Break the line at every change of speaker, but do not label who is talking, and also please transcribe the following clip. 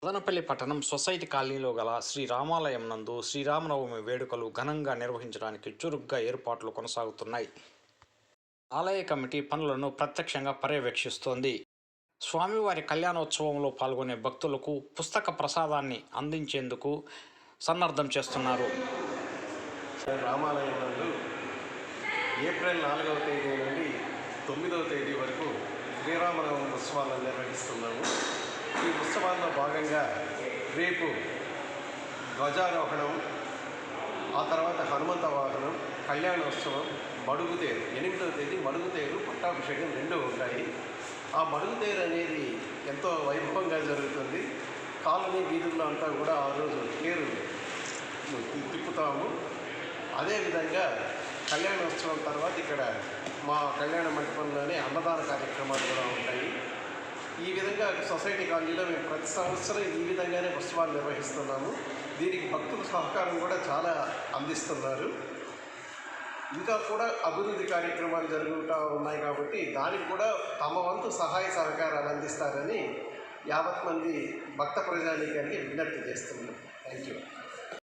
మదనపల్లి పట్టణం సొసైటీ కాలనీలో గల శ్రీ రామాలయం నందు శ్రీరామనవమి వేడుకలు ఘనంగా నిర్వహించడానికి చురుగ్గా ఏర్పాట్లు కొనసాగుతున్నాయి. ఆలయ కమిటీ పనులను ప్రత్యక్షంగా పర్యవేక్షిస్తోంది. స్వామివారి కళ్యాణోత్సవంలో పాల్గొనే భక్తులకు పుస్తక ప్రసాదాన్ని అందించేందుకు సన్నద్ధం చేస్తున్నారు.
రామాలయం నందు ఏప్రిల్ 4వ తేదీ నుండి 9వ తేదీ వరకు శ్రీరామనవమి ఉత్సవాలను నిర్వహిస్తున్నాము. ఈ ఉత్సవాల్లో భాగంగా రేపు ధ్వజారోహణం, ఆ తర్వాత హనుమంత వాహనం, కళ్యాణోత్సవం, మడుగుతేరు 8వ తేదీ మడుగుతేరు, పట్టాభిషేకం 2 ఉంటాయి. ఆ మడుగుతేరు అనేది ఎంతో వైభవంగా జరుగుతుంది. కాలనీ వీధుల్లో అంతా కూడా ఆ రోజు తేరు తిప్పుతాము. అదేవిధంగా కళ్యాణోత్సవం తర్వాత ఇక్కడ మా కళ్యాణ మండపంలోనే అన్నదాన కార్యక్రమాలు కూడా ఉంటాయి. ఈ విధంగా సొసైటీ కాలనీలో మేము ప్రతి సంవత్సరం ఈ విధంగానే ఉత్సవాలు నిర్వహిస్తున్నాము. దీనికి భక్తుల సహకారం కూడా చాలా అందిస్తున్నారు. ఇంకా కూడా అభివృద్ధి కార్యక్రమాలు జరుగుతూ ఉన్నాయి కాబట్టి దానికి కూడా తమ వంతు సహాయ సహకారాలు అందిస్తారని యావత్ మంది భక్త ప్రజానీకానికి విజ్ఞప్తి చేస్తున్నాం. Thank you.